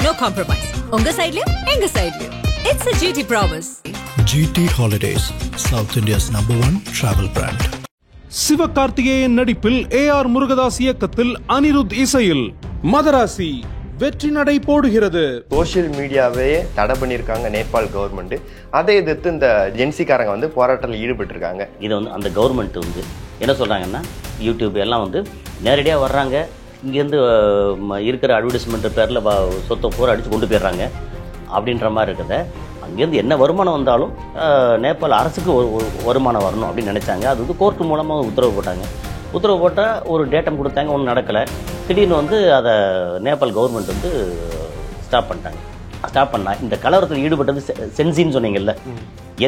no compromise. உங்க சைடுலயும் எங்க சைடுலயும். It's a GT promise. GT Holidays, South India's #1 travel brand. Sivakarthikeyan நடிப்பில் AR Murugadoss இயக்கத்தில் அனிருத் இசையில் மதராசி வெற்றி நடை போடுகிறது. சோஷியல் மீடியாவே தடை பண்ணியிருக்காங்க நேபாள் கவர்மெண்ட். அதை எதிர்த்து இந்த ஜென்சிக்காரங்க வந்து போராட்டத்தில் ஈடுபட்டிருக்காங்க. இதை வந்து அந்த கவர்மெண்ட் வந்து என்ன சொல்கிறாங்கன்னா, யூடியூப் எல்லாம் வந்து நேரடியாக வர்றாங்க, இங்கேருந்து இருக்கிற அட்வர்டைஸ்மெண்ட் பேரில் சொத்தை பூரா அடித்து கொண்டு போயிடுறாங்க அப்படின்ற மாதிரி இருக்கிறத. அங்கேருந்து என்ன வருமானம் வந்தாலும் நேபாள் அரசுக்கு ஒரு வருமானம் வரணும் அப்படின்னு நினச்சாங்க. அது வந்து கோர்ட்டு மூலமாக உத்தரவு போட்டாங்க. உத்தரவு போட்டால் ஒரு டேட்டம் கொடுத்தாங்க, ஒன்றும் நடக்கலை. திடீர்னு வந்து அதை நேபாள் கவர்மெண்ட் வந்து ஸ்டாப் பண்ணிட்டாங்க. ஸ்டாப் பண்ணால் இந்த கலவரத்தில் ஈடுபட்டது சென்சின்னு சொன்னீங்கல்ல,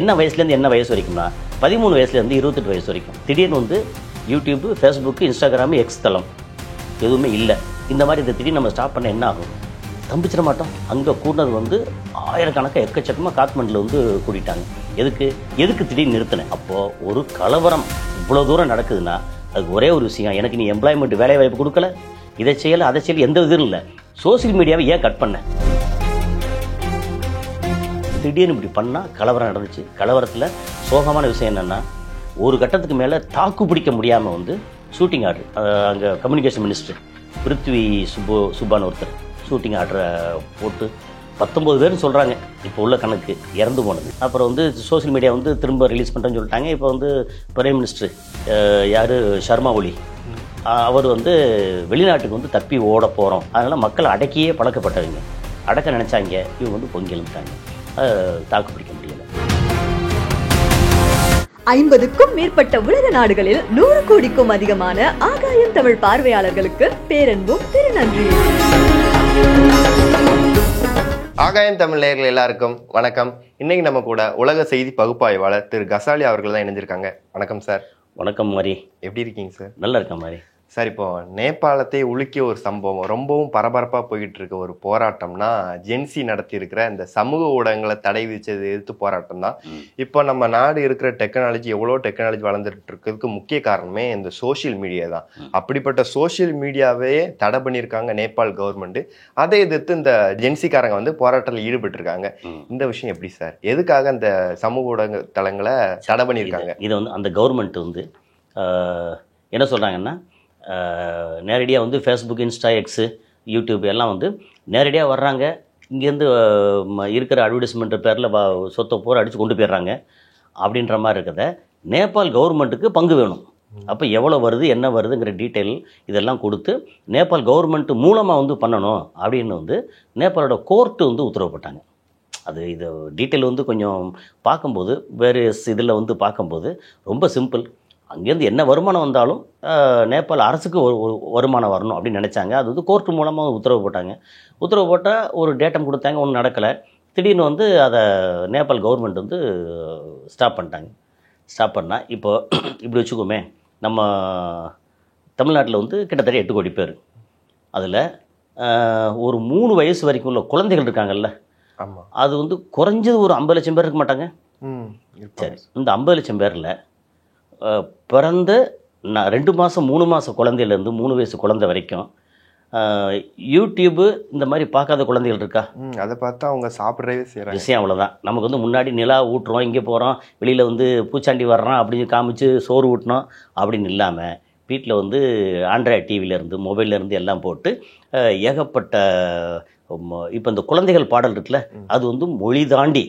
என்ன வயசுலேருந்து என்ன வயசு வரைக்கும்னா 13 வயசுலேருந்து 28 வயசு வரைக்கும். திடீர்னு வந்து யூடியூப்பு, ஃபேஸ்புக்கு, இன்ஸ்டாகிராமு, எக்ஸ் தளம் எதுவுமே இல்லை. இந்த மாதிரி இதை திடீர்னு நம்ம ஸ்டாப் பண்ண என்ன ஆகும்? தம்பிச்சிட மாட்டோம். அங்கே கூடினது வந்து ஆயிரக்கணக்காக எக்கச்சக்கமாக காத்மண்டில் வந்து கூட்டிட்டாங்க. எதுக்கு திடீர்னு நிறுத்தினேன்? அப்போது ஒரு கலவரம் இவ்வளோ தூரம் நடக்குதுன்னா அதுக்கு ஒரே ஒரு விஷயம், எனக்கு நீ எம்ப்ளாய்மெண்ட் வேலை வாய்ப்பு கொடுக்கல, இதை செய்யலை அதை செய்யலை, எந்த இதுவும் இல்லை. சோசியல் மீடியாவை ஏன் கட் பண்ண? திடீர்னு இப்படி பண்ணால் கலவரம் நடந்துச்சு. கலவரத்தில் சோகமான விஷயம் என்னென்னா, ஒரு கட்டத்துக்கு மேலே தாக்கு பிடிக்க முடியாமல் வந்து ஷூட்டிங் ஆர்டர், அங்கே கம்யூனிகேஷன் மினிஸ்டர் பிருத்வி சுப்பான்னு ஒருத்தர் ஷூட்டிங் ஆர்டரை போட்டு 19 பேர்னு சொல்கிறாங்க இப்போ உள்ள கணக்கு இறந்து போனது. அப்புறம் வந்து சோசியல் மீடியா வந்து திரும்ப ரிலீஸ் பண்ணுறேன்னு சொல்லிட்டாங்க. இப்போ வந்து பிரைம் மினிஸ்டர் யார், சர்மா ஒலி, அவர் வந்து வெளிநாட்டுக்கு வந்து தப்பி ஓட போகிறோம், அதனால் மக்கள் அடக்கியே பழக்கப்பட்டவங்க, அடக்க நினச்சாங்க. இவங்க வந்து பொங்கி எழுந்துட்டாங்க, தாக்கு பிடிக்க முடியலை. 50க்கும் மேற்பட்ட உலக நாடுகளில் 100 கோடிக்கும் அதிகமான ஆகாயம் தமிழ் பார்வையாளர்களுக்கு பேரன்பும் திருநன்றி. ஆகாயம் தமிழ் நேயர்கள் எல்லாருக்கும் வணக்கம். இன்னைக்கு நம்ம கூட உலக செய்தி பகுப்பாய்வாளர் திரு கசாலி அவர்கள் தான் இணைஞ்சிருக்காங்க. வணக்கம் சார். வணக்கம் மாதிரி. எப்படி இருக்கீங்க சார்? நல்லா இருக்கேன் மாதிரி. சார், இப்போ நேபாளத்தை உலுக்கிய ஒரு சம்பவம், ரொம்பவும் பரபரப்பாக போய்கிட்டு இருக்க ஒரு போராட்டம்னா ஜென்சி நடத்தி இருக்கிற இந்த சமூக ஊடகங்களை தடை விதிச்சது எதிர்த்து போராட்டம் தான். இப்போ நம்ம நாடு இருக்கிற டெக்னாலஜி, எவ்வளோ டெக்னாலஜி வளர்ந்துட்டு இருக்கிறதுக்கு முக்கிய காரணமே இந்த சோசியல் மீடியா தான். அப்படிப்பட்ட சோசியல் மீடியாவே தடை பண்ணியிருக்காங்க நேபாள் கவர்மெண்ட். அதை எதிர்த்து இந்த ஜென்சிக்காரங்க வந்து போராட்டத்தில் ஈடுபட்டிருக்காங்க. இந்த விஷயம் எப்படி சார்? எதுக்காக இந்த சமூக ஊடக தளங்களை தடை பண்ணியிருக்காங்க? இதை வந்து அந்த கவர்மெண்ட் வந்து என்ன சொல்கிறாங்கன்னா, நேரடியாக வந்து ஃபேஸ்புக், இன்ஸ்டா, எக்ஸு, யூடியூப் எல்லாம் வந்து நேரடியாக வர்றாங்க, இங்கேருந்து இருக்கிற அட்வர்டைஸ்மெண்ட் பேரில் சொத்தை பூரா அடித்து கொண்டு போயிடுறாங்க அப்படின்ற மாதிரி இருக்கிறத. நேபாள் கவர்மெண்ட்டுக்கு பங்கு வேணும். அப்போ எவ்வளோ வருது, என்ன வருதுங்கிற டீட்டெயில் இதெல்லாம் கொடுத்து நேபாள் கவர்மெண்ட் மூலமாக வந்து பண்ணணும் அப்படின்னு வந்து நேபாளோட கோர்ட்டு வந்து உத்தரவு போட்டாங்க. இது டீட்டெயில் வந்து கொஞ்சம் பார்க்கும்போது, வேறு இதில் வந்து பார்க்கும்போது ரொம்ப சிம்பிள். அங்கேருந்து என்ன வருமானம் வந்தாலும் நேபாள் அரசுக்கு ஒரு வருமானம் வரணும் அப்படின்னு நினச்சாங்க. அது வந்து கோர்ட்டு மூலமாக உத்தரவு போட்டாங்க. உத்தரவு போட்டால் ஒரு டேட்டம் கொடுத்தாங்க, ஒன்றும் நடக்கலை. திடீர்னு வந்து அதை நேபாள் கவர்மெண்ட் வந்து ஸ்டாப் பண்ணிட்டாங்க. ஸ்டாப் பண்ணால் இப்போ இப்படி வச்சுக்கோமே, நம்ம தமிழ்நாட்டில் வந்து கிட்டத்தட்ட 8 கோடி பேர். அதில் ஒரு 3 வயசு வரைக்கும் உள்ள குழந்தைகள் இருக்காங்கல்ல, அது வந்து குறைஞ்சது ஒரு 50 லட்சம் பேர் இருக்க மாட்டாங்க. சரி, இந்த 50 லட்சம் பேரில் பிறந்த 2 மாதம் 3 மாதம் குழந்தையிலேருந்து 3 வயசு குழந்தை வரைக்கும் யூடியூப்பு இந்த மாதிரி பார்க்காத குழந்தைகள் இருக்கா? அதை பார்த்தா அவங்க சாப்பிட்றவே செய்கிறாங்க. விஷயம் அவ்வளோதான். நமக்கு வந்து முன்னாடி நிலா ஊட்டுறோம், இங்கே போகிறோம், வெளியில் வந்து பூச்சாண்டி வர்றான் அப்படின்னு காமிச்சு சோறு ஊட்டினோம் அப்படின்னு இல்லாமல், வீட்டில் வந்து ஆண்ட்ராய்டு டிவிலேருந்து மொபைல்லேருந்து எல்லாம் போட்டு ஏகப்பட்ட இப்போ இந்த குழந்தைகள் பாடல் இருக்குல்ல, அது வந்து மொழி தாண்டி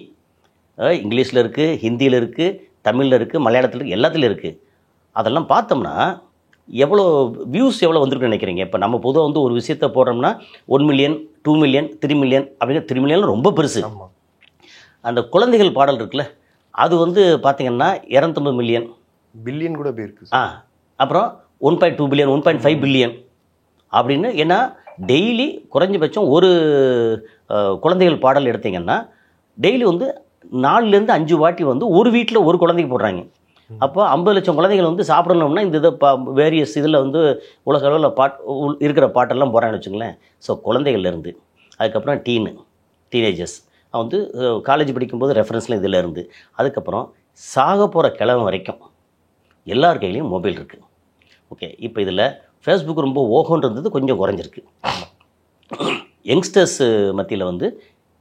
இங்கிலீஷில் இருக்குது, ஹிந்தியில் இருக்குது, தமிழில் இருக்குது, மலையாளத்தில் இருக்குது, எல்லாத்துலேயும் இருக்குது. அதெல்லாம் பார்த்தோம்னா எவ்வளோ வியூஸ் எவ்வளோ வந்துருக்குன்னு நினைக்கிறீங்க? இப்போ நம்ம பொதுவாக வந்து ஒரு விஷயத்தை போடுறோம்னா 1 மில்லியன், 2 மில்லியன், 3 மில்லியன் அப்படிங்கிற 3 மில்லியன் ரொம்ப பெருசு. அந்த குழந்தைகள் பாடல் இருக்குல்ல, அது வந்து பார்த்திங்கன்னா 250 மில்லியன், பில்லியன் கூட போயிருக்கு. அப்புறம் 1.2 பில்லியன், 1.5 பில்லியன் அப்படின்னு. ஏன்னா டெய்லி குறைஞ்சபட்சம் ஒரு குழந்தைகள் பாடல் எடுத்திங்கன்னா டெய்லி வந்து 4லேருந்து 5 வாட்டி வந்து ஒரு வீட்டில் ஒரு குழந்தைக்கு போடுறாங்க. அப்போ 50 லட்சம் குழந்தைகள் வந்து சாப்பிடணும்னா இந்த இதை வேரியஸ் இதில் வந்து உலக அளவில் இருக்கிற பாட்டெல்லாம் போகிறான்னு வச்சுங்களேன். ஸோ குழந்தைகள்லேருந்து, அதுக்கப்புறம் டீனேஜர்ஸ் வந்து காலேஜ் படிக்கும்போது ரெஃபரன்ஸில் இதில் இருந்து, அதுக்கப்புறம் சாக போகிற கிழமை வரைக்கும் எல்லார் கையிலையும் மொபைல் இருக்குது. ஓகே, இப்போ இதில் ஃபேஸ்புக் ரொம்ப ஓகோன்னு இருந்தது, கொஞ்சம் குறைஞ்சிருக்கு. யங்ஸ்டர்ஸ் மத்தியில் வந்து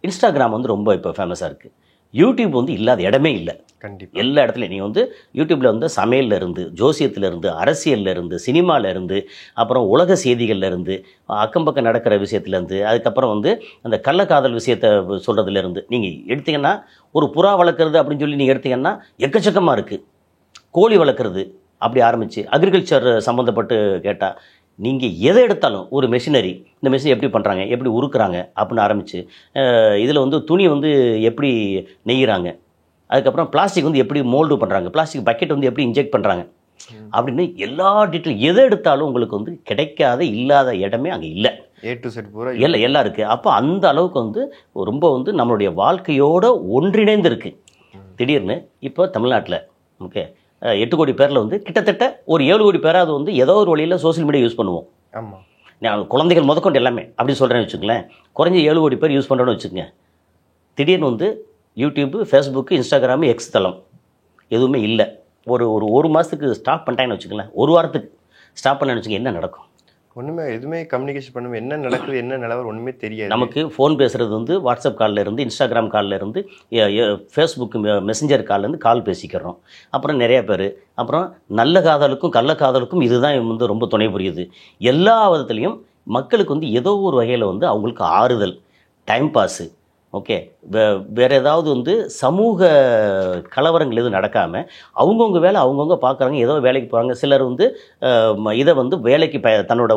இன்ஸ்டாகிராம் வந்து ரொம்ப இப்போ ஃபேமஸாக இருக்குது. யூடியூப் வந்து இல்லாத இடமே இல்லை. கண்டிப்பாக எல்லா இடத்துலையும் நீங்கள் வந்து யூடியூப்பில் வந்து சமையல்ல இருந்து, ஜோசியத்திலேருந்து, அரசியல்லேருந்து, சினிமாவிலேருந்து, அப்புறம் உலக செய்திகள்லேருந்து, அக்கம் பக்கம் நடக்கிற விஷயத்துலேருந்து, அதுக்கப்புறம் வந்து அந்த கள்ளக்காதல் விஷயத்தை சொல்கிறதுலேருந்து நீங்கள் எடுத்தீங்கன்னா, ஒரு புறா வளர்க்குறது அப்படின்னு சொல்லி நீங்கள் எடுத்தீங்கன்னா எக்கச்சக்கமாக இருக்குது. கோழி வளர்க்குறது அப்படி ஆரம்பித்து அக்ரிகல்ச்சர் சம்மந்தப்பட்டு கேட்டால் நீங்கள் எதை எடுத்தாலும் ஒரு மெஷினரி, இந்த மெஷின் எப்படி பண்ணுறாங்க, எப்படி உருக்குறாங்க அப்படின்னு ஆரம்பித்து, இதில் வந்து துணி வந்து எப்படி நெய்கிறாங்க, அதுக்கப்புறம் பிளாஸ்டிக் வந்து எப்படி மோல்டு பண்ணுறாங்க, பிளாஸ்டிக் பக்கெட் வந்து எப்படி இன்ஜெக்ட் பண்ணுறாங்க அப்படின்னு எல்லா டீட்டெயில் எதை எடுத்தாலும் உங்களுக்கு வந்து கிடைக்காத இல்லாத இடமே அங்கே இல்லை. A to Z பூரா எல்லாம் இருக்குது. அப்போ அந்த அளவுக்கு வந்து ரொம்ப வந்து நம்மளுடைய வாழ்க்கையோடு ஒன்றிணைந்து இருக்குது. திடீர்னு இப்போ தமிழ்நாட்டில் ஓகே 8 கோடி பேரில் வந்து கிட்டத்தட்ட ஒரு 7 கோடி பேராவது வந்து ஏதோ ஒரு வழியில் சோஷியல் மீடியா யூஸ் பண்ணுவோம். ஆமாம், நான் குழந்தைகள் முதற்கொண்டு எல்லாமே அப்படி சொல்கிறேன்னு வச்சுக்கங்களேன். குறைஞ்ச 7 கோடி பேர் யூஸ் பண்ணுறோன்னு வச்சுக்கோங்க. திடீர்னு வந்து யூடியூப்பு, ஃபேஸ்புக்கு, இன்ஸ்டாகிராமு, எக்ஸ் தளம் எதுவுமே இல்லை. ஒரு மாதத்துக்கு ஸ்டாப் பண்ணிட்டாங்கன்னு வச்சுக்கங்களேன், ஒரு வாரத்துக்கு ஸ்டாப் பண்ணேன்னு வச்சுக்கோங்க, என்ன நடக்கும்? ஒன்றுமே எதுவுமே கம்யூனிகேஷன் பண்ணுவோம், என்ன நடக்குது என்ன நிலவரம் ஒன்றுமே தெரியாது. நமக்கு ஃபோன் பேசுகிறது வந்து வாட்ஸ்அப் காலில் இருந்து, இன்ஸ்டாகிராம் காலில் இருந்து, ஃபேஸ்புக் மெசஞ்சர் கால்லேருந்து கால் பேசிக்கிறோம். அப்புறம் நிறையா பேர் அப்புறம் நல்ல காதலுக்கும் கள்ள காதலுக்கும் இதுதான் வந்து ரொம்ப துணை புரியுது. எல்லா விதத்துலேயும் மக்களுக்கு வந்து ஏதோ ஒரு வகையில் வந்து அவங்களுக்கு ஆறுதல், டைம் பாஸு, ஓகே, வேறு ஏதாவது வந்து சமூக கலவரங்கள் எதுவும் நடக்காமல் அவங்கவுங்க வேலை அவங்கவுங்க பார்க்குறாங்க, ஏதோ வேலைக்கு போகிறாங்க. சிலர் வந்து இதை வந்து வேலைக்கு தன்னோட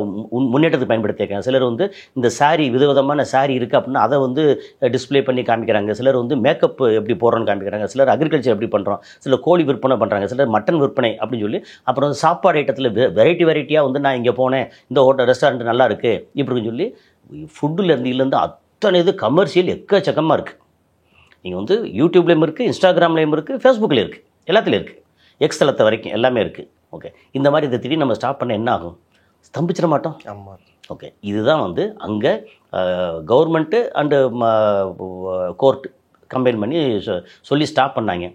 முன்னேற்றத்துக்கு பயன்படுத்தியிருக்காங்க. சிலர் வந்து இந்த சாரீ விதவிதமான சாரீ இருக்குது அப்படின்னா அதை வந்து டிஸ்பிளே பண்ணி காமிக்கிறாங்க. சிலர் வந்து மேக்கப் எப்படி போடுறோன்னு காமிக்கிறாங்க. சிலர் அக்ரிகல்ச்சர் எப்படி பண்ணுறோம், சிலர் கோழி விற்பனை பண்ணுறாங்க, சிலர் மட்டன் விற்பனை அப்படின்னு சொல்லி. அப்புறம் சாப்பாடு ஐட்டத்தில் வெரைட்டியாக வந்து நான் இங்கே போனேன், இந்த ஹோட்டல் ரெஸ்டாரண்ட் நல்லா இருக்குது இப்படின்னு சொல்லி ஃபுட்டுலேருந்து இல்லைருந்து அத்தனை இது கமர்ஷியல் எக்கச்சக்கமாக இருக்குது. நீங்கள் வந்து யூடியூப்லேயும் இருக்குது, இன்ஸ்டாகிராம்லேயும் இருக்குது, ஃபேஸ்புக்லேயும் இருக்குது, எல்லாத்துலேயும் இருக்குது, எக்ஸ் தளத்தை வரைக்கும் எல்லாமே இருக்குது. ஓகே, இந்த மாதிரி இதை திடீர்னு நம்ம ஸ்டாப் பண்ண என்ன ஆகும்? ஸ்தம்பிச்சிட மாட்டோம். ஆமாம், ஓகே, இதுதான் வந்து அங்கே கவர்மெண்ட்டு அண்டு கோர்ட் கம்பைன் பண்ணி சொல்லி ஸ்டாப் பண்ணாங்க.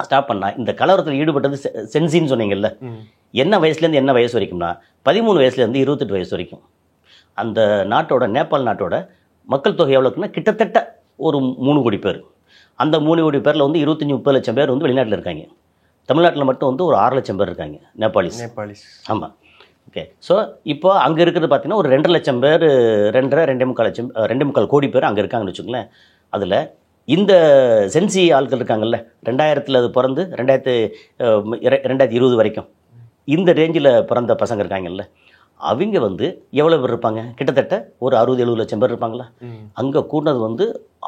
ஸ்டாப் பண்ணால் இந்த கலவரத்தில் ஈடுபட்டது சென்சின்னு சொன்னீங்கல்ல, என்ன வயசுலேருந்து என்ன வயசு வரைக்கும்னா 13 வயசுலேருந்து 28 வயசு வரைக்கும். அந்த நாட்டோட, நேபாள் நாட்டோட மக்கள் தொகை எவ்வளோக்குன்னா கிட்டத்தட்ட ஒரு 3 கோடி பேர். அந்த 3 கோடி பேரில் வந்து 25-30 லட்சம் பேர் வந்து வெளிநாட்டில் இருக்காங்க. தமிழ்நாட்டில் மட்டும் வந்து ஒரு 6 லட்சம் பேர் இருக்காங்க நேபாளிஸ். ஆமாம், ஓகே. ஸோ இப்போ அங்கே இருக்கிறது பார்த்தீங்கன்னா ஒரு 2 லட்சம் பேர், 2.25 கோடி பேர் அங்கே இருக்காங்கன்னு வச்சுக்கோங்களேன். அதில் இந்த சென்சி ஆட்கள் இருக்காங்கல்ல, 2000 அது பிறந்து 2020 வரைக்கும் இந்த ரேஞ்சில் பிறந்த பசங்க இருக்காங்கல்ல, அவங்க வந்து எவ்வளோ பேர் இருப்பாங்க? கிட்டத்தட்ட ஒரு 60-70 லட்சம் பேர் இருப்பாங்களா? அங்கே கூட்டினது வந்து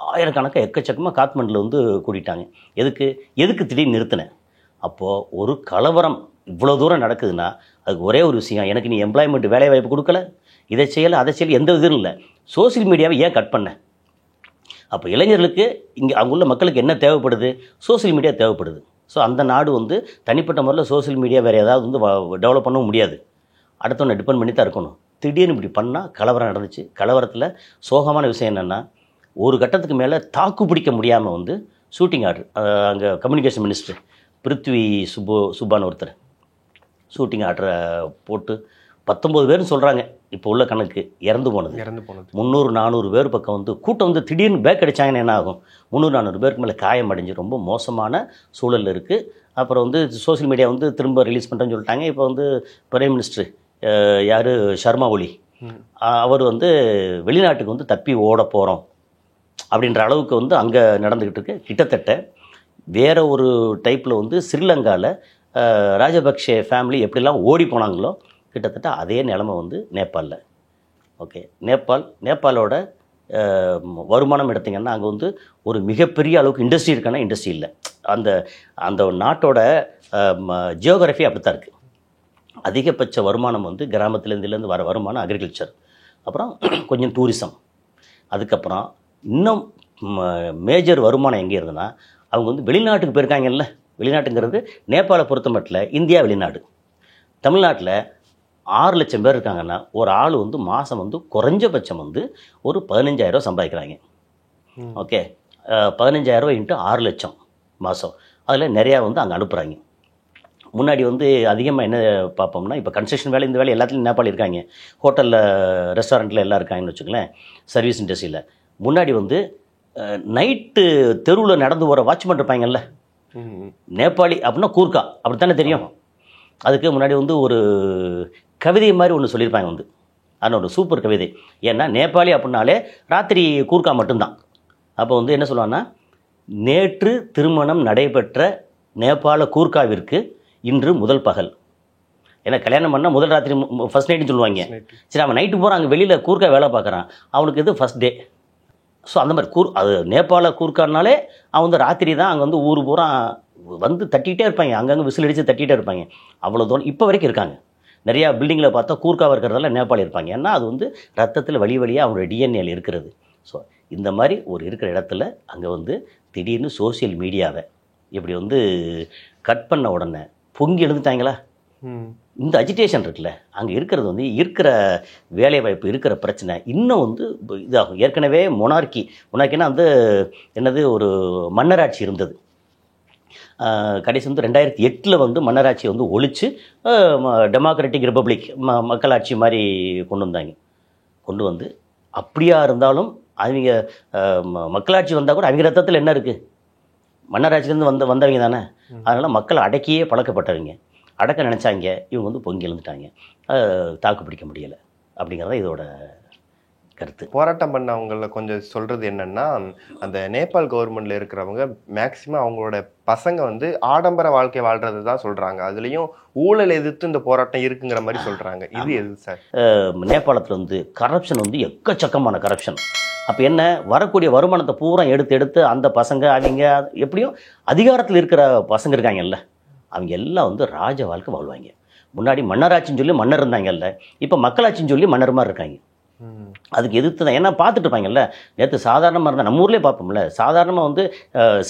ஆயிரக்கணக்காக எக்கச்சக்கமாக காத்மண்டில் வந்து கூட்டிட்டாங்க. எதுக்கு திடீர்னு நிறுத்தினேன்? அப்போது ஒரு கலவரம் இவ்வளோ தூரம் நடக்குதுன்னா அதுக்கு ஒரே ஒரு விஷயம், எனக்கு நீ எம்ப்ளாய்மெண்ட் வேலை வாய்ப்பு கொடுக்கல, இதை செய்யலை அதை செய்யலை, எந்த இதுவும் இல்லை, சோசியல் மீடியாவை ஏன் கட் பண்ண? அப்போ இளைஞர்களுக்கு இங்கே அங்குள்ள மக்களுக்கு என்ன தேவைப்படுது? சோசியல் மீடியா தேவைப்படுது. ஸோ அந்த நாடு வந்து தனிப்பட்ட முறையில் சோசியல் மீடியா வேறு ஏதாவது வந்து டெவலப் பண்ணவும் முடியாது, அடுத்தவனை டிபெண்ட் பண்ணி தான் இருக்கணும். திடீர்னு இப்படி பண்ணால் கலவரம் நடந்துச்சு. கலவரத்தில் சோகமான விஷயம் என்னென்னா, ஒரு கட்டத்துக்கு மேலே தாக்கு பிடிக்க முடியாமல் வந்து ஷூட்டிங் ஆர்டர், அங்கே கம்யூனிகேஷன் மினிஸ்டர் பிருத்வி சுப்பான்னு ஒருத்தர் ஷூட்டிங் ஆர்டரை போட்டு 19 பேர்னு சொல்கிறாங்க இப்போ உள்ள கணக்கு, இறந்து போனது 300-400 பேர் பக்கம் வந்து கூட்டம் வந்து திடீர்னு பேக் அடித்தாங்கன்னு என்ன ஆகும்? 300-400 பேருக்கு மேலே காயம் அடைஞ்சு ரொம்ப மோசமான சூழலில் இருக்குது. அப்புறம் வந்து சோசியல் மீடியா வந்து திரும்ப ரிலீஸ் பண்ணுறேன்னு சொல்லிட்டாங்க. இப்போ வந்து பிரைம் மினிஸ்டர் யார், சர்மா ஒலி, அவர் வந்து வெளிநாட்டுக்கு வந்து தப்பி ஓட போகிறோம் அப்படின்ற அளவுக்கு வந்து அங்கே நடந்துக்கிட்டு இருக்கு. கிட்டத்தட்ட வேறு ஒரு டைப்பில் வந்து ஸ்ரீலங்காவில் ராஜபக்ஷே ஃபேமிலி எப்படிலாம் ஓடி போனாங்களோ கிட்டத்தட்ட அதே நிலைமை வந்து நேபாளில். ஓகே, நேபாளோட வருமானம் எடுத்திங்கன்னா அங்கே வந்து ஒரு மிகப்பெரிய அளவுக்கு இண்டஸ்ட்ரி இருக்கானா இண்டஸ்ட்ரி இல்லை. அந்த நாட்டோட ஜியோகிராஃபி அப்படி தான் இருக்குது. அதிகபட்ச வருமானம் வந்து கிராமத்துலேருந்துலேருந்து வர வருமானம் அக்ரிகல்ச்சர், அப்புறம் கொஞ்சம் டூரிசம், அதுக்கப்புறம் இன்னும் மேஜர் வருமானம் எங்கே இருந்ததுன்னா அவங்க வந்து வெளிநாட்டுக்கு போயிருக்காங்கல்ல. வெளிநாட்டுங்கிறது நேபாளை பொறுத்த மட்டும் இந்தியா வெளிநாடு. தமிழ்நாட்டில் 6 லட்சம் பேர் இருக்காங்கன்னா ஒரு ஆள் வந்து மாதம் வந்து குறைஞ்சபட்சம் வந்து ஒரு 15,000 சம்பாதிக்கிறாங்க. ஓகே, 15,000 × 6 லட்சம் மாதம். அதில் நிறையா வந்து அங்கே அனுப்புகிறாங்க. முன்னாடி வந்து அதிகமாக என்ன பார்ப்போம்னா, இப்போ கன்ஸ்ட்ரக்ஷன் வேலை இந்த வேலை எல்லாத்துலையும் நேபாளி இருக்காங்க, ஹோட்டலில் ரெஸ்டாரண்ட்டில் எல்லாம் இருக்காங்கன்னு வச்சுக்கோங்களேன், சர்வீஸ் இண்டஸ்ட்ரியில். முன்னாடி வந்து நைட்டு தெருவில் நடந்து போகிற வாட்ச்மேன் இருப்பாங்கல்ல, நேபாளி அப்படின்னா கூர்க்கா அப்படி தானே தெரியும். அதுக்கு முன்னாடி வந்து ஒரு கவிதை மாதிரி ஒன்று சொல்லியிருப்பாங்க வந்து, அது ஒரு சூப்பர் கவிதை. ஏன்னா நேபாளி அப்படின்னாலே ராத்திரி கூர்க்கா மட்டும்தான். அப்போ வந்து என்ன சொல்லுவாங்கன்னா, நேற்று திருமணம் நடைபெற்ற நேபாள கூர்க்காவிற்கு இன்று முதல் பகல். ஏன்னா கல்யாணம் பண்ணால் முதல் ராத்திரி ஃபர்ஸ்ட் நைட்டுன்னு சொல்லுவாங்க. சரி, அவன் நைட்டு போகிறான், அங்கே வெளியில் கூர்க்கா வேலை பார்க்குறான், அவனுக்கு இது ஃபஸ்ட் டே. ஸோ அந்த மாதிரி அது நேபாள கூர்க்கானாலே அவன் வந்து ராத்திரி தான் அங்கே வந்து ஊர் பூரா வந்து தட்டிகிட்டே இருப்பாங்க, அங்கங்கே விசில் அடித்து தட்டிகிட்டே இருப்பாங்க. அவ்வளோ தூரம் இப்போ வரைக்கும் இருக்காங்க. நிறையா பில்டிங்கில் பார்த்தா கூர்க்காவாக இருக்கிறதால நேபாளி இருப்பாங்க. ஏன்னா அது வந்து ரத்தத்தில் வழியாக அவங்களோட டிஎன்ஏல இருக்கிறது. ஸோ இந்த மாதிரி ஒரு இருக்கிற இடத்துல அங்கே வந்து திடீர்னு சோசியல் மீடியாவை இப்படி வந்து கட் பண்ண உடனே பொங்கி எழுந்துட்டாங்களா. இந்த அஜிடேஷன் இருக்குல்ல, அங்கே இருக்கிறது வந்து இருக்கிற வேலைவாய்ப்பு, இருக்கிற பிரச்சனை இன்னும் வந்து இதாகும். ஏற்கனவே மொனார்க்கினா வந்து என்னது, ஒரு மன்னராட்சி இருந்தது. கடைசி வந்து 2008 வந்து மன்னராட்சி வந்து ஒழித்து டெமோக்ராட்டிக் ரிப்பப்ளிக் மக்களாட்சி மாதிரி கொண்டு வந்து அப்படியா இருந்தாலும் அவங்க மக்களாட்சி வந்தால் கூட அவங்க ரத்தத்தில் என்ன இருக்குது, மன்னராட்சியிலேருந்து வந்தவங்க தானே. அதனால் மக்கள் அடக்கியே பழக்கப்பட்டவங்க, அடக்க நினச்சாங்க, இவங்க வந்து பொங்கி எழுந்துட்டாங்க, தாக்கு பிடிக்க முடியலை அப்படிங்கிறத இதோட கருத்து. போராட்டம் பண்ணவங்கள கொஞ்சம் சொல்கிறது என்னென்னா, அந்த நேபாள் கவர்மெண்ட்டில் இருக்கிறவங்க மேக்சிமம் அவங்களோட பசங்க வந்து ஆடம்பர வாழ்க்கை வாழ்கிறது தான் சொல்கிறாங்க. அதுலேயும் ஊழல் எதிர்த்து இந்த போராட்டம் இருக்குங்கிற மாதிரி சொல்கிறாங்க. இது எது சார்? நேபாளத்தில் வந்து கரப்ஷன் வந்து எக்கச்சக்கமான கரப்ஷன். அப்போ என்ன, வரக்கூடிய வருமானத்தை பூரா எடுத்து அந்த பசங்க அவங்க எப்படியும் அதிகாரத்தில் இருக்கிற பசங்க இருக்காங்கல்ல, அவங்க எல்லாம் வந்து ராஜ வாழ்க்கை வாழ்வாங்க. முன்னாடி மன்னராட்சின்னு சொல்லி மன்னர் இருந்தாங்கல்ல, இப்போ மக்களாட்சின்னு சொல்லி மன்னர் மாதிரி இருக்காங்க. அதுக்கு எதிர்த்து தான். ஏன்னா பார்த்துட்டு இருப்பாங்கல்ல, நேற்று சாதாரணமாக இருந்தால் நம்ம ஊர்லேயே பார்ப்போம்ல, சாதாரணமாக வந்து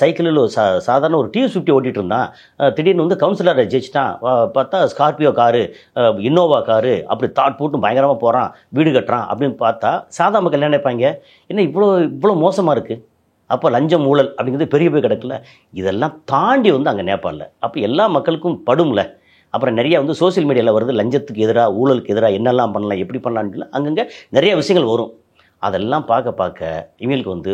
சைக்கிளில் சாதாரண ஒரு டிவி50 ஓட்டிகிட்டு இருந்தான், திடீர்னு வந்து கவுன்சிலரை ஜெயிச்சிட்டான், பார்த்தா ஸ்கார்பியோ காரு, இன்னோவா காரு, அப்படி தாட் போட்டு பயங்கரமாக போகிறான், வீடு கட்டுறான் அப்படின்னு பார்த்தா சாதா மக்கள் என்ன நினைப்பாங்க, என்ன இவ்வளோ மோசமாக இருக்குது, அப்போ லஞ்சம் ஊழல் அப்படிங்கிறது பெரிய போய் கிடக்குல. இதெல்லாம் தாண்டி வந்து அங்கே நேபாளில் அப்போ எல்லா மக்களுக்கும் படும்ல. அப்புறம் நிறையா வந்து சோசியல் மீடியாவில் வருது, லஞ்சத்துக்கு எதிராக ஊழலுக்கு எதிராக என்னெல்லாம் பண்ணலாம், எப்படி பண்ணலான்னு அங்கங்கே நிறைய விஷயங்கள் வரும். அதெல்லாம் பார்க்க இவங்களுக்கு வந்து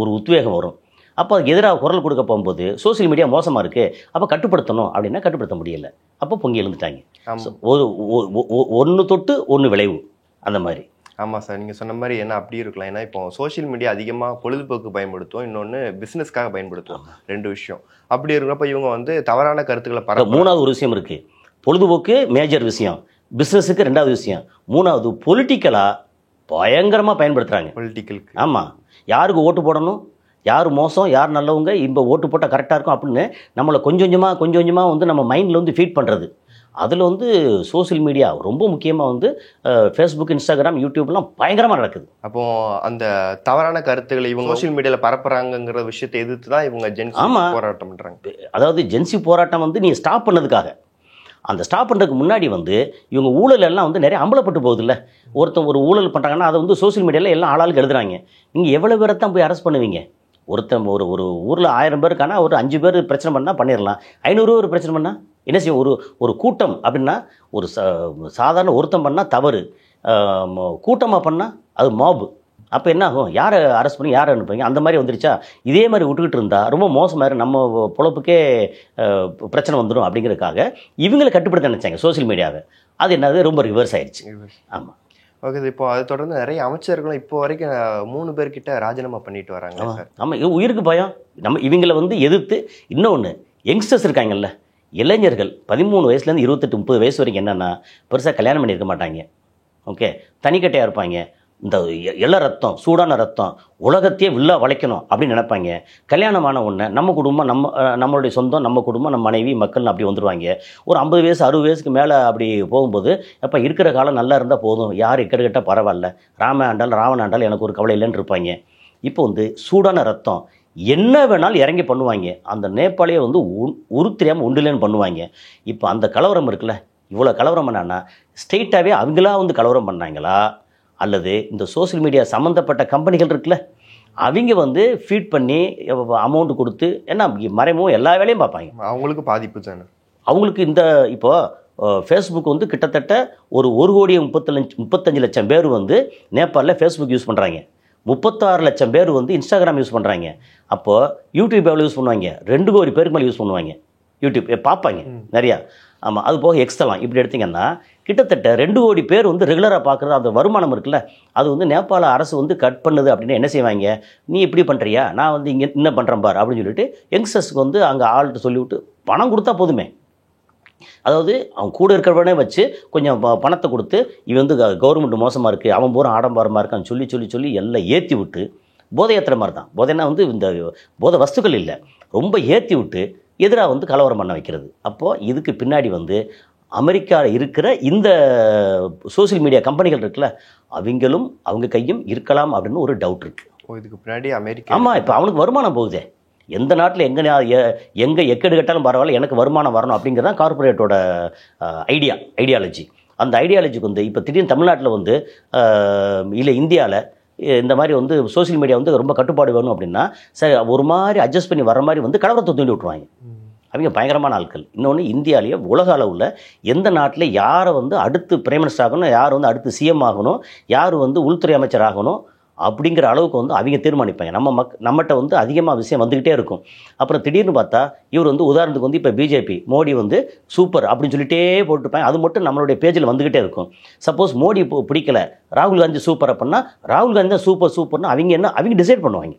ஒரு உத்வேகம் வரும். அப்போ அதுக்கு எதிராக குரல் கொடுக்க போகும்போது சோசியல் மீடியா மோசமாக இருக்குது, அப்போ கட்டுப்படுத்தணும் அப்படின்னா கட்டுப்படுத்த முடியலை, அப்போ பொங்கி எழுந்துட்டாங்க. ஒரு ஒன்று தொட்டு ஒன்று விளைவு அந்த மாதிரி. ஆமாம் சார், நீங்கள் சொன்ன மாதிரி என்ன அப்படி இருக்கலாம். ஏன்னா இப்போ சோஷியல் மீடியா அதிகமாக பொழுதுபோக்கு பயன்படுத்துவோம், இன்னொன்று பிஸ்னஸ்க்காக பயன்படுத்துவோம், 2 விஷயம். அப்படி இருக்கிறப்ப இவங்க வந்து தவறான கருத்துக்களை மூணாவது ஒரு விஷயம் இருக்குது. பொழுதுபோக்கு மேஜர் விஷயம், பிஸ்னஸுக்கு 2வது விஷயம், 3வது பொலிட்டிக்கலாக பயங்கரமாக பயன்படுத்துகிறாங்க. பொலிட்டிக்கலுக்கு ஆமாம், யாருக்கு ஓட்டு போடணும், யார் மோசம் யார் நல்லவங்க, இப்போ ஓட்டு போட்டால் கரெக்டாக இருக்கும் அப்படின்னு நம்மளை கொஞ்சம் கொஞ்சமாக வந்து நம்ம மைண்டில் வந்து ஃபீட் பண்ணுறது. அதில் வந்து சோசியல் மீடியா ரொம்ப முக்கியமாக வந்து ஃபேஸ்புக், இன்ஸ்டாகிராம், யூடியூப்லாம் பயங்கரமாக நடக்குது. அப்போ அந்த தவறான கருத்துக்களை இவங்க சோசியல் மீடியாவில் பரப்புறாங்கிற விஷயத்தை எதிர்த்து தான் இவங்க ஜென்சி போராட்டம் பண்ணுறாங்க. அதாவது ஜென்சி போராட்டம் வந்து நீ ஸ்டாப் பண்ணதுக்காக, அந்த ஸ்டாப் பண்ணுறதுக்கு முன்னாடி வந்து இவங்க ஊழல் எல்லாம் வந்து நிறைய அம்பலப்பட்டு போகுது இல்லை. ஒருத்தன் ஒரு ஊழல் பண்ணுறாங்கன்னா அதை வந்து சோசியல் மீடியாவில் எல்லாம் ஆளாளுக்கு எழுதுறாங்க. நீங்கள் எவ்வளோ பேரை தான் போய் அரெஸ்ட் பண்ணுவீங்க? ஒருத்தன் ஒரு ஊரில் 1000 பேருக்கான ஒரு 5 பேர் பிரச்சனை பண்ணால் பண்ணிடலாம், 500 பேர் பிரச்சனை பண்ணால் என்ன செய்யும்? ஒரு கூட்டம் அப்படின்னா ஒரு சாதாரண ஒருத்தன் பண்ணால் தவறு, கூட்டமாக பண்ணால் அது மாபு. அப்போ என்ன ஆகும்? யாரை அரெஸ்ட் பண்ணி யாரை அனுப்புவீங்க? அந்த மாதிரி வந்துருச்சா? இதே மாதிரி விட்டுக்கிட்டு இருந்தால் ரொம்ப மோசமாக நம்ம பொழப்புக்கே பிரச்சனை வந்துடும் அப்படிங்கிறதுக்காக இவங்களை கட்டுப்படுத்த நினச்சாங்க சோசியல் மீடியாவை. அது என்னது ரொம்ப ரிவர்ஸ் ஆயிடுச்சு. ஆமாம், ஓகே. இப்போ அதை தொடர்ந்து நிறைய அமைச்சர்களும் இப்போ வரைக்கும் 3 பேர்கிட்ட ராஜினாமா பண்ணிட்டு வராங்க சார். ஆமாம், உயிருக்கு பயம். நம்ம இவங்களை வந்து எதிர்த்து இன்னொன்று யங்ஸ்டர்ஸ் இருக்காங்கல்ல, இளைஞர்கள் 13 வயசுலேருந்து 28-30 வயசு வரைக்கும் என்னென்னா பெருசாக கல்யாணம் பண்ணியிருக்க மாட்டாங்க. ஓகே, தனிக்கட்டையாக இருப்பாங்க. இந்த இள ரத்தம், சூடான ரத்தம், உலகத்தையே வில்லா வளைக்கணும் அப்படின்னு நினைப்பாங்க. கல்யாணமான ஒன்று நம்ம குடும்பம், நம்மளுடைய சொந்தம், நம்ம குடும்பம், நம்ம மனைவி, மக்கள்னு அப்படி வந்துடுவாங்க. ஒரு 50 வயசு 60 வயசுக்கு மேலே அப்படி போகும்போது அப்போ இருக்கிற காலம் நல்லா இருந்தால் போதும், யார் இக்கட கிட்ட பரவாயில்ல, ராவண ஆண்டால் எனக்கு ஒரு கவலை இல்லைன்னு இருப்பாங்க. இப்போ வந்து சூடான ரத்தம் என்ன வேணாலும் இறங்கி பண்ணுவாங்க. அந்த நேபாளியை வந்து உருத்திரியாமல் உண்டுலேன்னு பண்ணுவாங்க. இப்போ அந்த கலவரம் இருக்குல்ல, இவ்வளோ கலவரம் பண்ணான்னா ஸ்ட்ரெயிட்டாகவே அவங்களா வந்து கலவரம் பண்ணாங்களா, அல்லது இந்த சோசியல் மீடியா சம்மந்தப்பட்ட கம்பெனிகள் இருக்குல்ல அவங்க வந்து ஃபீட் பண்ணி அமௌண்ட் கொடுத்து, ஏன்னா மறைமுகம் எல்லா வேலையும் பார்ப்பாங்க. அவங்களுக்கு பாதிப்பு தானே. அவங்களுக்கு இந்த இப்போது ஃபேஸ்புக் வந்து கிட்டத்தட்ட ஒரு 1,35 லட்சம் பேர் வந்து நேபாளில் ஃபேஸ்புக் யூஸ் பண்ணுறாங்க. 36 லட்சம் பேர் வந்து இன்ஸ்டாகிராம் யூஸ் பண்ணுறாங்க. அப்போது யூடியூப் எவ்வளோ யூஸ் பண்ணுவாங்க? 2 கோடி பேருக்கு மேலே யூஸ் பண்ணுவாங்க. யூடியூப் பார்ப்பாங்க நிறையா. ஆமாம், அது போக எக்ஸ்தலாம் இப்படி எடுத்திங்கன்னா கிட்டத்தட்ட 2 கோடி பேர் வந்து ரெகுலராக பார்க்குறது. அந்த வருமானம் இருக்குல்ல, அது வந்து நேபாள அரசு வந்து கட் பண்ணுது. அப்படின்னு என்ன செய்வாங்க? நீ இப்படி பண்ணுறியா, நான் வந்து இங்கே என்ன பண்ணுறேன் பார் அப்படின்னு சொல்லிட்டு யங்ஸ்டர்ஸ்க்கு வந்து அங்கே ஆள்கிட்ட சொல்லிவிட்டு பணம் கொடுத்தா போதுமே. அதாவது அவன் கூட இருக்கிறவனே வச்சு கொஞ்சம் பணத்தை கொடுத்து இவன் வந்து கவர்மெண்ட் மோசமாக இருக்குது, அவன் பூரா ஆடம்பரமாக இருக்கான்னு சொல்லி சொல்லி சொல்லி எல்லாம் ஏற்றி விட்டு போதை ஏற்றுற மாதிரி தான். போதைன்னா வந்து இந்த போதை வஸ்துக்கள் இல்லை, ரொம்ப ஏற்றி விட்டு எதிராக வந்து கலவரம் பண்ண வைக்கிறது. அப்போது இதுக்கு பின்னாடி வந்து அமெரிக்காவில் இருக்கிற இந்த சோசியல் மீடியா கம்பெனிகள் இருக்குல்ல, அவங்க கையும் இருக்கலாம் அப்படின்னு ஒரு டவுட் இருக்குது. இதுக்கு பின்னாடி அமெரிக்கா. ஆமாம், இப்போ அவனுக்கு வருமானம் போகுதே. எந்த நாட்டில் எங்கே எக்கெடு கட்டாலும் பரவாயில்ல, எனக்கு வருமானம் வரணும் அப்படிங்கிறது தான் கார்பரேட்டோட ஐடியாலஜி. அந்த ஐடியாலஜிக்கு வந்து இப்போ திடீர்னு தமிழ்நாட்டில் வந்து இல்லை இந்தியாவில் இந்த மாதிரி வந்து சோசியல் மீடியா வந்து ரொம்ப கட்டுப்பாடு வேணும் அப்படின்னா சரி ஒரு மாதிரி அட்ஜஸ்ட் பண்ணி வர மாதிரி வந்து கலவரத்தை தூண்டி விட்டுருவாங்க. அவங்க பயங்கரமான ஆட்கள். இன்னொன்று இந்தியாவிலேயே உலக அளவில் எந்த நாட்டில் யாரை வந்து அடுத்து பிரைம் மினிஸ்டர் ஆகணும், யார் வந்து அடுத்து சிஎம் ஆகணும், யார் வந்து உள்துறை அமைச்சர் ஆகணும் அப்படிங்கிற அளவுக்கு வந்து அவங்க தீர்மானிப்பாங்க. நம்மகிட்ட வந்து அதிகமாக விஷயம் வந்துக்கிட்டே இருக்கும். அப்புறம் திடீர்னு பார்த்தா இவர் வந்து உதாரணத்துக்கு வந்து இப்போ பிஜேபி மோடி வந்து சூப்பர் அப்படின்னு சொல்லிட்டே போட்டுருப்பாங்க. அது மட்டும் நம்மளுடைய பேஜில் வந்துக்கிட்டே இருக்கும். சப்போஸ் மோடி இப்போ பிடிக்கல, ராகுல் காந்தி சூப்பர் அப்படின்னா ராகுல் காந்தி தான் சூப்பர்னு அவங்க டிசைட் பண்ணுவாங்க.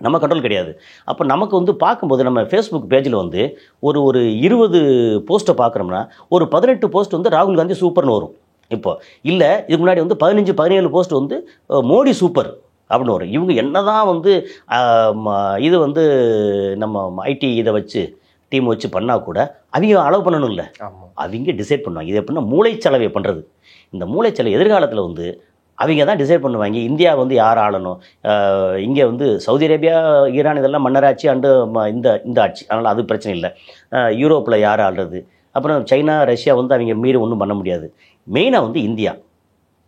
நம்ம கண்ட்ரோல் கிடையாது. அப்போ நமக்கு வந்து பார்க்கும்போது நம்ம ஃபேஸ்புக் பேஜில் வந்து ஒரு 20 போஸ்ட்டை பார்க்குறோம்னா ஒரு 18 போஸ்ட் வந்து ராகுல் காந்தி சூப்பர்னு வரும். இப்போ இல்லை இதுக்கு முன்னாடி வந்து 15-17 போஸ்ட் வந்து மோடி சூப்பர் அப்படின்னு வரும். இவங்க என்ன தான் வந்து இது வந்து நம்ம ஐடி இதை வச்சு டீம் வச்சு பண்ணால் கூட அவங்க அலோவ் பண்ணணும் இல்லை, அவங்க டிசைட் பண்ணுவாங்க. இது எப்படின்னா மூளைச்சலவை பண்ணுறது. இந்த மூளைச்சலவை எதிர்காலத்தில் வந்து அவங்க தான் டிசைட் பண்ணுவாங்க. இந்தியா வந்து யார் ஆளணும், இங்கே வந்து சவுதி அரேபியா ஈரான் இதெல்லாம் மன்னராட்சி அண்டு இந்த ஆட்சி, அதனால் அது பிரச்சனை இல்லை. யூரோப்பில் யார் ஆள்றது, அப்புறம் சைனா ரஷ்யா வந்து அவங்க மீறி ஒன்றும் பண்ண முடியாது. மெயினாக வந்து இந்தியா,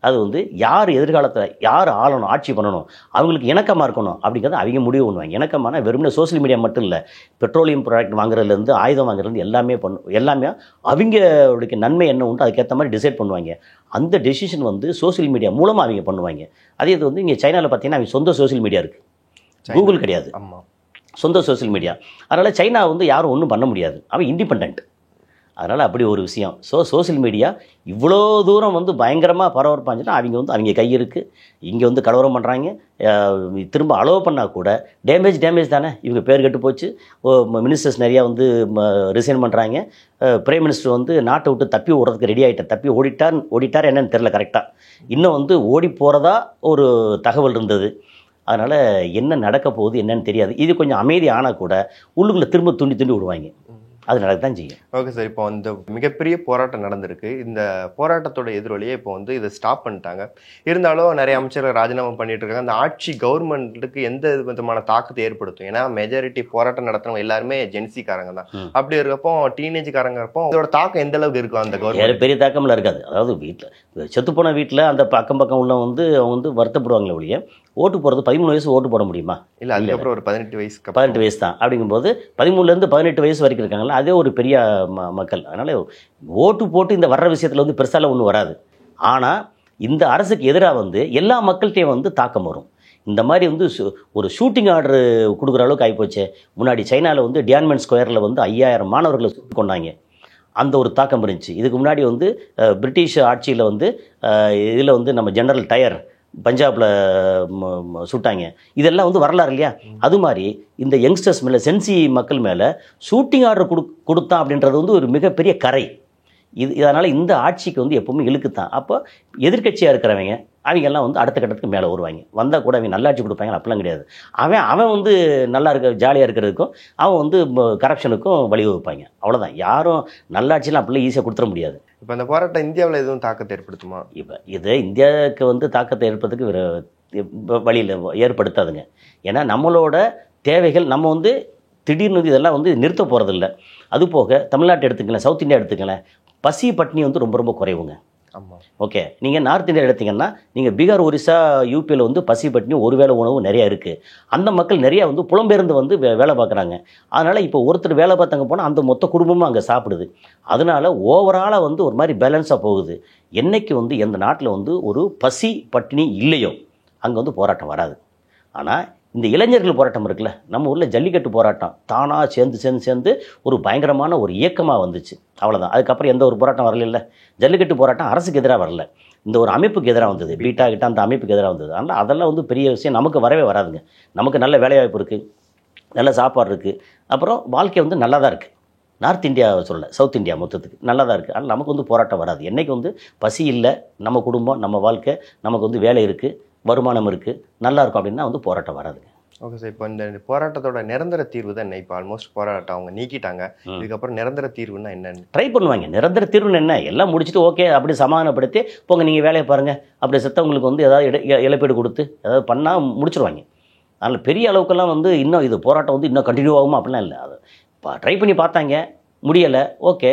அது வந்து யார் எதிர்காலத்தில் யார் ஆளணும், ஆட்சி பண்ணணும், அவங்களுக்கு இணக்கமாக இருக்கணும் அப்படிங்கிறத அவங்க முடிவு பண்ணுவாங்க. இணக்கமான வெறுமனே சோசியல் மீடியா மட்டும் இல்லை, பெட்ரோலியம் ப்ராடக்ட் வாங்குறதுலேருந்து ஆயுதம் வாங்குறதுலேருந்து எல்லாமே அவங்களுடைய நன்மை என்ன உண்டு அதுக்கேற்ற மாதிரி டிசைட் பண்ணுவாங்க. அந்த டெசிஷன் வந்து சோசியல் மீடியா மூலமாக அவங்க பண்ணுவாங்க. அதே இது வந்து இங்கே சைனாவில் பார்த்தீங்கன்னா அவங்க சொந்த சோசியல் மீடியா இருக்குது, கூகுள் கிடையாது, சொந்த சோசியல் மீடியா. அதனால் சைனா வந்து யாரும் ஒன்றும் பண்ண முடியாது, அவன் இண்டிபெண்ட். அதனால் அப்படி ஒரு விஷயம். சோசியல் மீடியா இவ்வளோ தூரம் வந்து பயங்கரமாக பரபரப்பாச்சுன்னா அவங்க கை இருக்குது. இங்கே வந்து கலவரம் பண்ணுறாங்க, திரும்ப அலோவ் பண்ணால் கூட டேமேஜ் தானே. இவங்க பேர் கெட்டு போச்சு. மினிஸ்டர்ஸ் நிறையா வந்து ரிசைன் பண்ணுறாங்க. பிரைம் மினிஸ்டர் வந்து நாட்டை விட்டு தப்பி ஓடுறதுக்கு ரெடி ஆகிட்டார். தப்பி ஓடிட்டார் என்னன்னு தெரில கரெக்டாக. இன்னும் வந்து ஓடி போகிறதா ஒரு தகவல் இருந்தது. அதனால் என்ன நடக்க போகுது என்னன்னு தெரியாது. இது கொஞ்சம் அமைதி ஆனால் கூட உள்ளுக்குள்ளே திரும்ப துண்டி விடுவாங்க. அது நடக்கத்தான் செய்யும். ஓகே சார், இப்போ இந்த மிகப்பெரிய போராட்டம் நடந்திருக்கு. இந்த போராட்டத்தோட எதிரொலியே இப்போ வந்து இதை ஸ்டாப் பண்ணிட்டாங்க. இருந்தாலும் நிறைய அமைச்சர்கள் ராஜினாமா பண்ணிட்டு இருக்காங்க. அந்த ஆட்சி கவர்மெண்ட்டுக்கு எந்த விதமான தாக்கத்தை ஏற்படுத்தும்? ஏன்னா மெஜாரிட்டி போராட்டம் நடத்துறவங்க எல்லாருமே ஜென்சிக்காரங்க தான். அப்படி இருக்கப்போ டீனேஜ்காரங்க இருப்போம், இதோட தாக்கம் எந்த அளவுக்கு இருக்கும்? அந்த கவர்மெண்ட் பெரிய தாக்கம்லாம் இருக்காது. அதாவது வீட்டில் செத்துப்போன வீட்டில் அந்த அக்கம் பக்கம் உள்ள வந்து அவங்க வந்து வருத்தப்படுவாங்களே ஒழிய ஓட்டு போகிறது 13 வயசு ஓட்டு போட முடியுமா? இல்லை, அதுக்கப்புறம் ஒரு 18 வயசு தான். அப்படிங்கும்போது 13லேருந்து 18 வயசு வரைக்கும் இருக்காங்களா, அதே ஒரு பெரிய மக்கள். அதனால் ஓட்டு போட்டு இந்த வர்ற விஷயத்தில் வந்து பெருசால ஒன்றும் வராது. ஆனால் இந்த அரசுக்கு எதிராக வந்து எல்லா மக்கள்கிட்டையும் வந்து தாக்கம் வரும். இந்த மாதிரி வந்து ஒரு ஷூட்டிங் ஆர்டர் கொடுக்குற அளவுக்கு ஆகிப்போச்சு. முன்னாடி சைனாவில் வந்து டியான்மென் ஸ்கொயரில் வந்து 5000 மாணவர்களை கொண்டாங்க. அந்த ஒரு தாக்கம் இருந்துச்சு. இதுக்கு முன்னாடி வந்து பிரிட்டிஷ் ஆட்சியில் வந்து இதில் வந்து நம்ம ஜெனரல் டயர் பஞ்சாபில் சுட்டாங்க. இதெல்லாம் வந்து வரலாறு இல்லையா? அது மாதிரி இந்த யங்ஸ்டர்ஸ் மேலே, சென்சி மக்கள் மேலே ஷூட்டிங் ஆர்டர் கொடுத்தான் அப்படின்றது வந்து ஒரு மிகப்பெரிய கரை. இதனால் இந்த ஆட்சிக்கு வந்து எப்போவுமே இழுக்குத்தான். அப்போ எதிர்கட்சியாக இருக்கிறவங்க அவங்கெல்லாம் வந்து அடுத்த கட்டத்துக்கு மேலே வருவாங்க. வந்தால் கூட அவங்க நல்லாட்சி கொடுப்பாங்க அப்படிலாம் கிடையாது. அவன் வந்து நல்லா ஜாலியாக இருக்கிறதுக்கும் அவன் வந்து கரப்ஷனுக்கும் வழிவகுப்பாங்க. அவ்வளோதான். யாரும் நல்லாட்சியெலாம் அப்படிலாம் ஈஸியாக கொடுத்துட முடியாது. இப்போ அந்த போராட்டம் இந்தியாவில் எதுவும் தாக்கத்தை ஏற்படுத்துமா? இப்போ இது இந்தியாவுக்கு வந்து தாக்கத்தை ஏற்படுறதுக்கு வழியில் ஏற்படுத்தாதுங்க. ஏன்னா நம்மளோட தேவைகள் நம்ம வந்து திடீர்னு இதெல்லாம் வந்து நிறுத்த போகிறதில்ல. அது போக தமிழ்நாட்டை எடுத்துக்கலாம், சவுத் இந்தியா எடுத்துக்கலாம், பசி பட்டினி வந்து ரொம்ப ரொம்ப குறைவுங்க. ஆமா. ஓகே, நீங்கள் நார்த் இந்தியா எடுத்தீங்கன்னா நீங்கள் பீகார், ஒரிசா, யூபியில் வந்து பசி பட்டினி ஒருவேளை உணவு நிறையா இருக்குது. அந்த மக்கள் நிறையா வந்து புலம்பெயர்ந்து வந்து வேலை பார்க்குறாங்க. அதனால் இப்போ ஒருத்தர் வேலை பார்த்தாங்க போனால் அந்த மொத்த குடும்பமும் அங்கே சாப்பிடுது. அதனால் ஓவராலாக வந்து ஒரு மாதிரி பேலன்ஸாக போகுது. என்னைக்கு வந்து எந்த நாட்டில் வந்து ஒரு பசி பட்டினி இல்லையோ அங்கே வந்து போராட்டம் வராது. ஆனால் இந்த இளைஞர்கள் போராட்டம் இருக்குல்ல, நம்ம ஊரில் ஜல்லிக்கட்டு போராட்டம் தானாக சேர்ந்து ஒரு பயங்கரமான ஒரு இயக்கமாக வந்துச்சு. அவ்வளோதான். அதுக்கப்புறம் எந்த ஒரு போராட்டம் வரல. ஜல்லிக்கட்டு போராட்டம் அரசுக்கு எதிராக வரல, இந்த ஒரு அமைப்புக்கு எதிராக வந்தது. பீட்டா கிட்ட அந்த அமைப்புக்கு எதிராக வந்தது. ஆனால் அதெல்லாம் வந்து பெரிய விஷயம் நமக்கு வரவே வராதுங்க. நமக்கு நல்ல வேலைவாய்ப்பு இருக்குது, நல்ல சாப்பாடு இருக்குது, அப்புறம் வாழ்க்கை வந்து நல்லா தான் இருக்குது. நார்த் இந்தியா சொல்ல, சவுத் இந்தியா மொத்தத்துக்கு நல்லா தான் இருக்குது. ஆனால் நமக்கு வந்து போராட்டம் வராது. என்றைக்கு வந்து பசி இல்லை, நம்ம குடும்பம், நம்ம வாழ்க்கை, நமக்கு வந்து வேலை இருக்குது, வருமானம் இருக்குது, நல்லா இருக்கும் அப்படின்னா வந்து போராட்டம் வராதுங்க. ஓகே சார், இப்போ இந்த போராட்டத்தோட நிரந்தர தீர்வு தான் என்ன? இப்போ ஆல்மோஸ்ட் போராட்டம் அவங்க நீக்கிட்டாங்க, இதுக்கப்புறம் நிரந்தர தீர்வுன்னா என்னன்னு ட்ரை பண்ணுவாங்க. நிரந்தர தீர்வுன்னு என்ன, எல்லாம் முடிச்சுட்டு ஓகே அப்படி சமாதானப்படுத்தி போங்க, நீங்கள் வேலையை பாருங்கள், அப்படி செத்தவங்களுக்கு வந்து ஏதாவது இழப்பீடு கொடுத்து ஏதாவது பண்ணால் முடிச்சிருவாங்க. அதனால் பெரிய அளவுக்கெல்லாம் வந்து இன்னும் இது போராட்டம் வந்து இன்னும் கண்டினியூ ஆகுமா அப்படிலாம் இல்லை. அது ட்ரை பண்ணி பார்த்தாங்க, முடியலை, ஓகே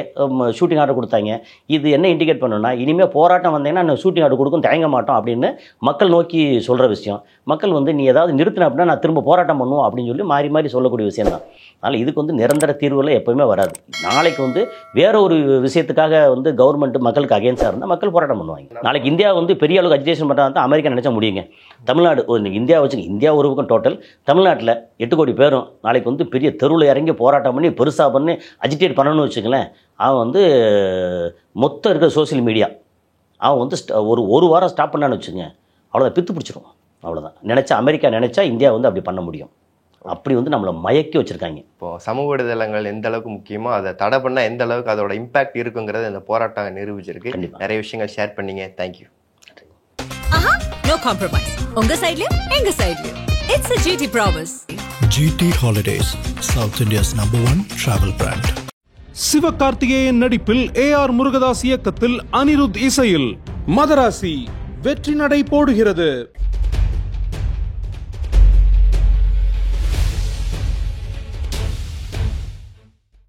ஷூட்டிங் ஆர்டர் கொடுத்தாங்க. இது என்ன இண்டிகேட் பண்ணணும்னா, இனிமேல் போராட்டம் வந்தீங்கன்னா நான் ஷூட்டிங் ஆர்டர் கொடுக்கும் தயங்க மாட்டோம் அப்படின்னு மக்கள் நோக்கி சொல்கிற விஷயம். மக்கள் வந்து நீ ஏதாவது நிறுத்தின அப்படின்னா நான் திரும்ப போராட்டம் பண்ணுவோம் அப்படின்னு சொல்லி மாறி மாறி சொல்லக்கூடிய விஷயம் தான். அதனால் இதுக்கு வந்து நிரந்தர தீர்வுலாம் எப்போவுமே வராது. நாளைக்கு வந்து வேற ஒரு விஷயத்துக்காக வந்து கவர்மெண்ட் மக்களுக்கு அகேன்ஸ்டாக இருந்தால் மக்கள் போராட்டம் பண்ணுவாங்க. நாளைக்கு இந்தியா வந்து பெரிய அளவுக்கு அஜிடேஷன் பண்ணுறாங்க தான் அமெரிக்கா நினச்சா முடியுங்க. தமிழ்நாடு இந்தியா வச்சுங்க, இந்தியா ஒரு பக்கம் டோட்டல், தமிழ்நாட்டில் 8 கோடி பேரும் நாளைக்கு வந்து பெரிய தெருவில் இறங்கி போராட்டம் பண்ணி பெருசாக பண்ணி அஜிடேட் பண்ணணும்னு வச்சுங்களேன். அவன் வந்து மொத்தம் இருக்கிற சோசியல் மீடியா அவன் வந்து ஒரு வாரம் ஸ்டாப் பண்ணான்னு வச்சுங்க, அவ்வளோதான், பித்து பிடிச்சிருவான். அவ்வளோதான். நினச்சா அமெரிக்கா நினச்சா இந்தியா வந்து அப்படி பண்ண முடியும். அப்படி வந்து நம்மளை மயக்கி வச்சுருக்காங்க. இப்போ சமூக வலைதளங்கள் எந்த அளவுக்கு முக்கியமோ அதை தடை பண்ணால் எந்த அளவுக்கு அதோட இம்பாக்ட் இருக்குங்கிறது இந்த போராட்டம் நிரூபிச்சிருக்கு. நிறைய விஷயங்கள் ஷேர் பண்ணீங்க. தேங்க்யூ. No compromise. உங்க சைடுலயும் எங்க சைடுலயும். It's a GT promise. GT Holidays, South India's #1 travel brand. Sivakarthikeyan நடிப்பில் AR முருகதாஸ் இயக்கத்தில் அனிருத் இசையில் மதராசி வெற்றி நடை போடுகிறது.